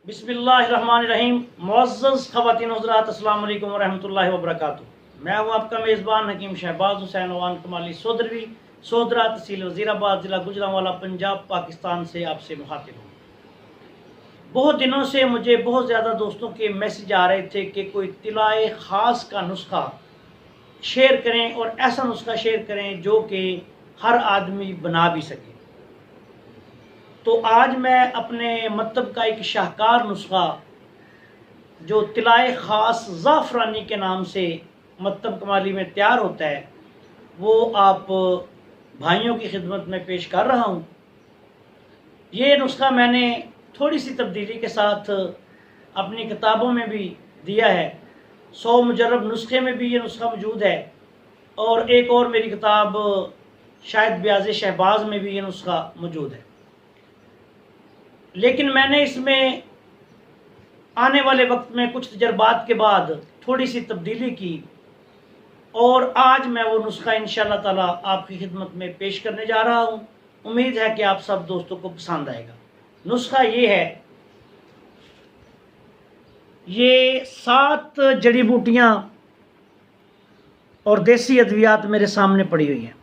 بسم اللہ الرحمن الرحیم۔ معزز خواتین حضرات، السلام علیکم ورحمۃ اللہ وبرکاتہ۔ میں ہوں آپ کا میزبان حکیم شہباز حسین اوان کمالی سودروی، سودرا تحصیل وزیر آباد، ضلع گوجرانوالا، پنجاب، پاکستان سے آپ سے مخاطب ہوں۔ بہت دنوں سے مجھے بہت زیادہ دوستوں کے میسج آ رہے تھے کہ کوئی طلاء خاص کا نسخہ شیئر کریں اور ایسا نسخہ شیئر کریں جو کہ ہر آدمی بنا بھی سکے۔ تو آج میں اپنے مکتب کا ایک شاہکار نسخہ جو طلاء خاص زعفرانی کے نام سے مکتب کمالی میں تیار ہوتا ہے وہ آپ بھائیوں کی خدمت میں پیش کر رہا ہوں۔ یہ نسخہ میں نے تھوڑی سی تبدیلی کے ساتھ اپنی کتابوں میں بھی دیا ہے۔ 100 مجرب نسخے میں بھی یہ نسخہ موجود ہے، اور ایک اور میری کتاب شاید بیاض شہباز میں بھی یہ نسخہ موجود ہے۔ لیکن میں نے اس میں آنے والے وقت میں کچھ تجربات کے بعد تھوڑی سی تبدیلی کی، اور آج میں وہ نسخہ انشاءاللہ تعالی آپ کی خدمت میں پیش کرنے جا رہا ہوں۔ امید ہے کہ آپ سب دوستوں کو پسند آئے گا۔ نسخہ یہ ہے، یہ 7 جڑی بوٹیاں اور دیسی ادویات میرے سامنے پڑی ہوئی ہیں۔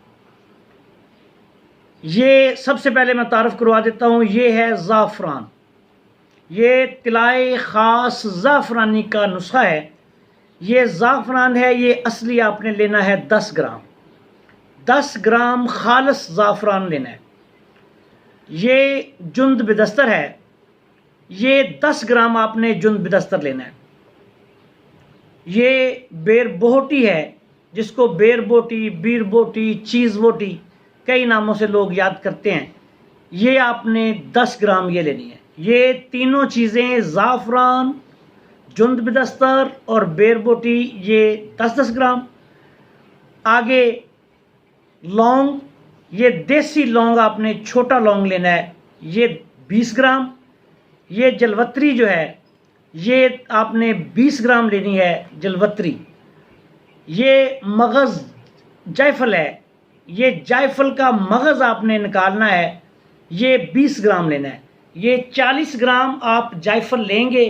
یہ سب سے پہلے میں تعارف کروا دیتا ہوں، یہ ہے زعفران۔ یہ طلاء خاص زعفرانی کا نسخہ ہے۔ یہ زعفران ہے، یہ اصلی آپ نے لینا ہے 10 گرام۔ 10 گرام خالص زعفران لینا ہے۔ یہ جند بدستر ہے، یہ 10 گرام آپ نے جند بدستر لینا ہے۔ یہ بیر بوٹی ہے، جس کو بیر بوٹی، بیر بوٹی، چیز بوٹی کئی ناموں سے لوگ یاد کرتے ہیں۔ یہ آپ نے 10 گرام یہ لینی ہے۔ یہ تینوں چیزیں زعفران، جند بدستر اور بیر بوٹی، یہ 10 گرام۔ آگے لونگ، یہ دیسی لونگ آپ نے چھوٹا لونگ لینا ہے، یہ 20 گرام۔ یہ جلوتری جو ہے یہ آپ نے 20 گرام لینی ہے، جلوتری۔ یہ مغز جائفل ہے، یہ جائفل کا مغز آپ نے نکالنا ہے، یہ 20 گرام لینا ہے۔ یہ 40 گرام آپ جائفل لیں گے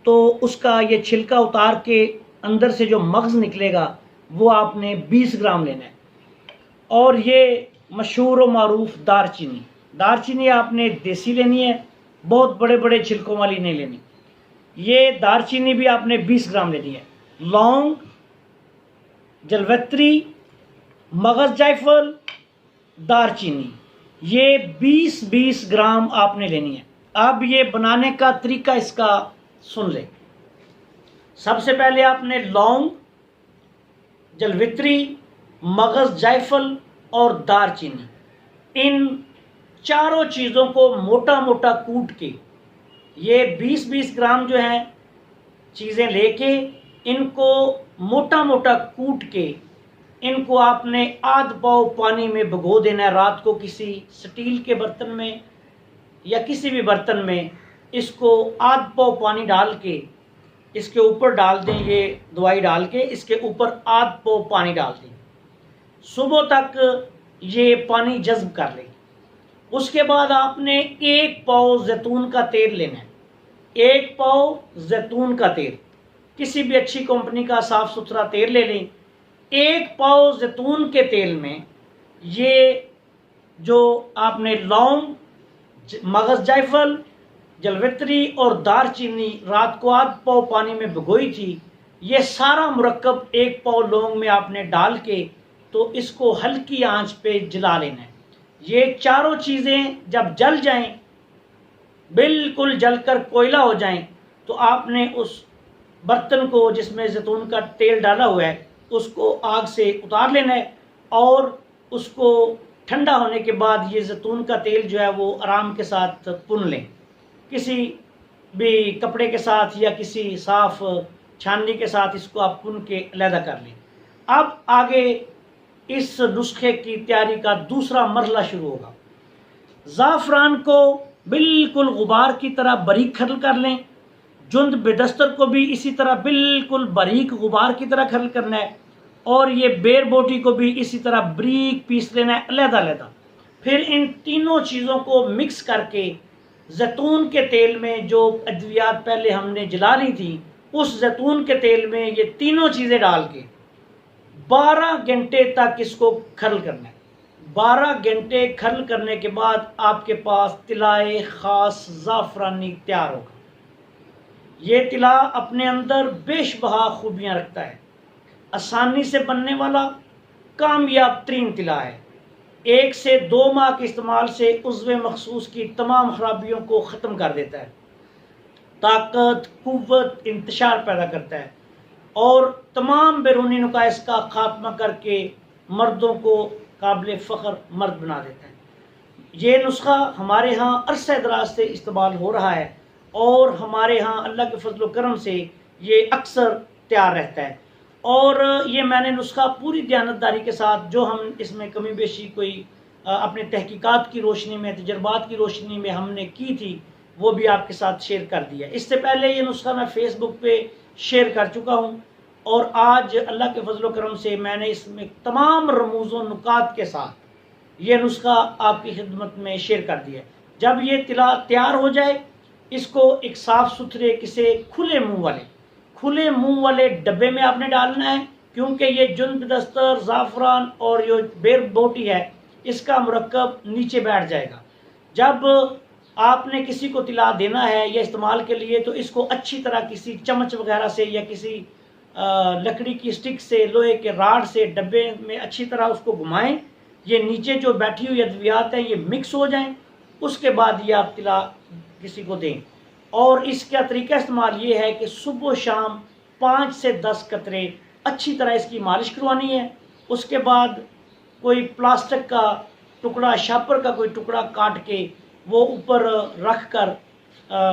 تو اس کا یہ چھلکا اتار کے اندر سے جو مغز نکلے گا وہ آپ نے 20 گرام لینا ہے۔ اور یہ مشہور و معروف دار چینی، دار چینی آپ نے دیسی لینی ہے، بہت بڑے بڑے چھلکوں والی نہیں لینی۔ یہ دار چینی بھی آپ نے 20 گرام لینی ہے۔ لونگ، جلوتری، مغز جائفل، دار چینی، یہ 20 گرام آپ نے لینی ہے۔ اب یہ بنانے کا طریقہ اس کا سن لیں۔ سب سے پہلے آپ نے لونگ، جلوتری، مغز جائفل اور دار چینی، ان چاروں چیزوں کو موٹا موٹا کوٹ کے، یہ 20 گرام جو ہیں چیزیں لے کے ان کو موٹا موٹا کوٹ کے ان کو آپ نے آدھ پاؤ پانی میں بھگو دینا ہے رات کو۔ کسی سٹیل کے برتن میں یا کسی بھی برتن میں اس کو آدھ پاؤ پانی ڈال کے اس کے اوپر ڈال دیں، یہ دوائی ڈال کے اس کے اوپر آدھ پاؤ پانی ڈال دیں۔ صبح تک یہ پانی جذب کر لیں۔ اس کے بعد آپ نے 1 پاؤ زیتون کا تیل لینا ہے۔ 1 پاؤ زیتون کا تیل، کسی بھی اچھی کمپنی کا صاف ستھرا تیل لے لیں۔ 1 پاؤ زیتون کے تیل میں یہ جو آپ نے لونگ، مغز جائفل، جلوتری اور دار چینی رات کو آدھ پاؤ پانی میں بھگوئی تھی، یہ سارا مرکب 1 پاؤ لونگ میں آپ نے ڈال کے تو اس کو ہلکی آنچ پہ جلا لینا ہے۔ یہ چاروں چیزیں جب جل جائیں، بالکل جل کر کوئلہ ہو جائیں، تو آپ نے اس برتن کو جس میں زیتون کا تیل ڈالا ہوا ہے اس کو آگ سے اتار لینا ہے، اور اس کو ٹھنڈا ہونے کے بعد یہ زیتون کا تیل جو ہے وہ آرام کے ساتھ پن لیں، کسی بھی کپڑے کے ساتھ یا کسی صاف چھاننی کے ساتھ اس کو آپ پن کے علیحدہ کر لیں۔ اب آگے اس نسخے کی تیاری کا دوسرا مرحلہ شروع ہوگا۔ زعفران کو بالکل غبار کی طرح باریک کھرل کر لیں، جند بدستر کو بھی اسی طرح بالکل باریک غبار کی طرح کھرل کرنا ہے، اور یہ بیر بوٹی کو بھی اسی طرح باریک پیس لینا ہے علیحدہ علیحدہ۔ پھر ان تینوں چیزوں کو مکس کر کے زیتون کے تیل میں جو ادویات پہلے ہم نے جلا لی تھی، اس زیتون کے تیل میں یہ تینوں چیزیں ڈال کے 12 گھنٹے تک اس کو کھرل کرنا ہے۔ 12 گھنٹے کھرل کرنے کے بعد آپ کے پاس طلائے خاص زعفرانی تیار ہوگا۔ یہ طلا اپنے اندر بیش بہا خوبیاں رکھتا ہے، آسانی سے بننے والا کامیاب ترین طلا ہے۔ 1 سے 2 ماہ کے استعمال سے عضو مخصوص کی تمام خرابیوں کو ختم کر دیتا ہے، طاقت، قوت، انتشار پیدا کرتا ہے اور تمام بیرونی نقائص کا خاتمہ کر کے مردوں کو قابل فخر مرد بنا دیتا ہے۔ یہ نسخہ ہمارے ہاں عرصہ دراز سے استعمال ہو رہا ہے اور ہمارے ہاں اللہ کے فضل و کرم سے یہ اکثر تیار رہتا ہے، اور یہ میں نے نسخہ پوری دیانتداری کے ساتھ، جو ہم اس میں کمی بیشی کوئی اپنے تحقیقات کی روشنی میں، تجربات کی روشنی میں ہم نے کی تھی، وہ بھی آپ کے ساتھ شیئر کر دیا۔ اس سے پہلے یہ نسخہ میں فیس بک پہ شیئر کر چکا ہوں، اور آج اللہ کے فضل و کرم سے میں نے اس میں تمام رموز و نکات کے ساتھ یہ نسخہ آپ کی خدمت میں شیئر کر دیا۔ جب یہ طلا تیار ہو جائے، اس کو ایک صاف ستھرے کسی کھلے منہ والے ڈبے میں آپ نے ڈالنا ہے، کیونکہ یہ جند دستر، زعفران اور جو بیر بوٹی ہے، اس کا مرکب نیچے بیٹھ جائے گا۔ جب آپ نے کسی کو طلا دینا ہے یا استعمال کے لیے، تو اس کو اچھی طرح کسی چمچ وغیرہ سے یا کسی لکڑی کی سٹک سے، لوہے کے راڈ سے ڈبے میں اچھی طرح اس کو گھمائیں، یہ نیچے جو بیٹھی ہوئی ادویات ہیں یہ مکس ہو جائیں، اس کے بعد یہ آپ طلا کسی کو دیں۔ اور اس کا طریقہ استعمال یہ ہے کہ صبح و شام 5 سے 10 قطرے اچھی طرح اس کی مالش کروانی ہے۔ اس کے بعد کوئی پلاسٹک کا ٹکڑا، شاپر کا کوئی ٹکڑا کاٹ کے وہ اوپر رکھ کر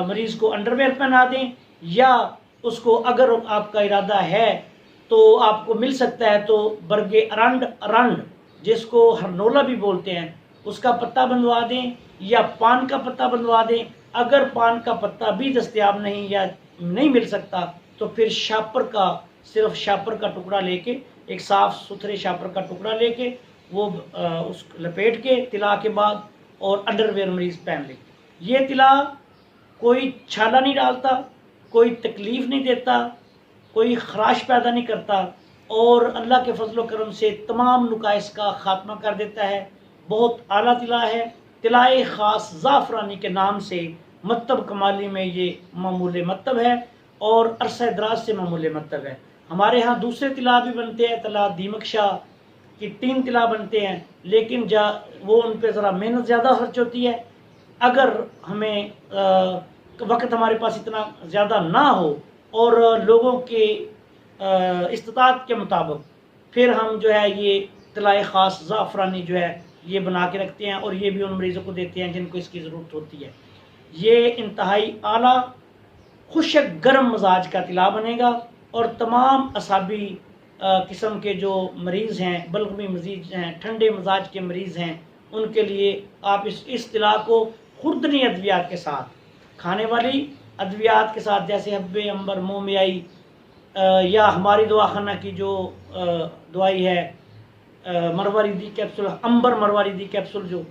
مریض کو انڈر ویئر پہنا دیں، یا اس کو اگر آپ کا ارادہ ہے تو آپ کو مل سکتا ہے تو برگے ارنڈ جس کو ہرنولا بھی بولتے ہیں، اس کا پتہ بنوا دیں، یا پان کا پتہ بنوا دیں۔ اگر پان کا پتہ بھی دستیاب نہیں یا نہیں مل سکتا تو پھر صرف شاپر کا ٹکڑا لے کے، ایک صاف ستھرے شاپر کا ٹکڑا لے کے وہ اس لپیٹ کے طلا کے بعد اور انڈر ویئر مریض پہن لے۔ یہ طلا کوئی چھالا نہیں ڈالتا، کوئی تکلیف نہیں دیتا، کوئی خراش پیدا نہیں کرتا، اور اللہ کے فضل و کرم سے تمام نقائص کا خاتمہ کر دیتا ہے۔ بہت اعلیٰ طلا ہے، طلائے خاص زعفرانی کے نام سے مکتب کمالی میں یہ معمول مکتب ہے اور عرصہ دراز سے معمول مکتب ہے۔ ہمارے ہاں دوسرے طلا بھی بنتے ہیں، طلا دیمک شاہ کی 3 طلا بنتے ہیں، لیکن وہ ان پہ ذرا محنت زیادہ خرچ ہوتی ہے۔ اگر ہمیں وقت ہمارے پاس اتنا زیادہ نہ ہو اور لوگوں کے استطاعت کے مطابق، پھر ہم جو ہے یہ طلائے خاص زعفرانی جو ہے یہ بنا کے رکھتے ہیں، اور یہ بھی ان مریضوں کو دیتے ہیں جن کو اس کی ضرورت ہوتی ہے۔ یہ انتہائی اعلیٰ خشک گرم مزاج کا طلا بنے گا، اور تمام اعصابی قسم کے جو مریض ہیں، بلغمی مریض ہیں، ٹھنڈے مزاج کے مریض ہیں، ان کے لیے آپ اس طلا کو خوردنی ادویات کے ساتھ، کھانے والی ادویات کے ساتھ، جیسے حب عنبر، مومیائی، یا ہماری دواخانہ کی جو دوائی ہے مرواریدی کیپسول، عنبر مرواریدی کیپسول، جو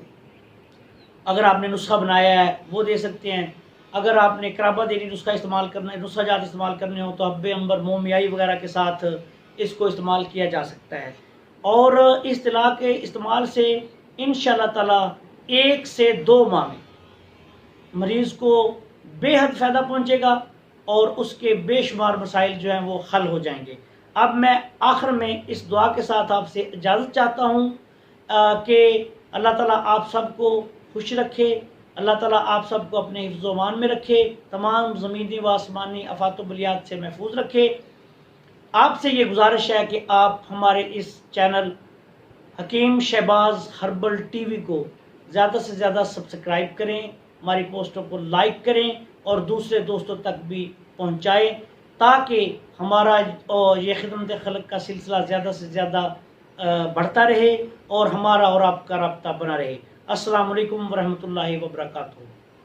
اگر آپ نے نسخہ بنایا ہے وہ دے سکتے ہیں۔ اگر آپ نے کرابہ دینی نسخہ جات استعمال کرنے ہو تو حب عنبر، مومیائی وغیرہ کے ساتھ اس کو استعمال کیا جا سکتا ہے۔ اور اس طلا کے استعمال سے انشاءاللہ تعالی 1 سے 2 ماہ میں مریض کو بے حد فائدہ پہنچے گا اور اس کے بے شمار مسائل جو ہیں وہ حل ہو جائیں گے۔ اب میں آخر میں اس دعا کے ساتھ آپ سے اجازت چاہتا ہوں کہ اللہ تعالیٰ آپ سب کو خوش رکھے، اللہ تعالیٰ آپ سب کو اپنے حفظ و امان میں رکھے، تمام زمینی و آسمانی آفات و بلیات سے محفوظ رکھے۔ آپ سے یہ گزارش ہے کہ آپ ہمارے اس چینل حکیم شہباز ہربل ٹی وی کو زیادہ سے زیادہ سبسکرائب کریں، ہماری پوسٹوں کو لائک کریں اور دوسرے دوستوں تک بھی پہنچائیں، تاکہ ہمارا یہ خدمت خلق کا سلسلہ زیادہ سے زیادہ بڑھتا رہے اور ہمارا اور آپ کا رابطہ بنا رہے۔ السلام علیکم ورحمۃ اللہ وبرکاتہ۔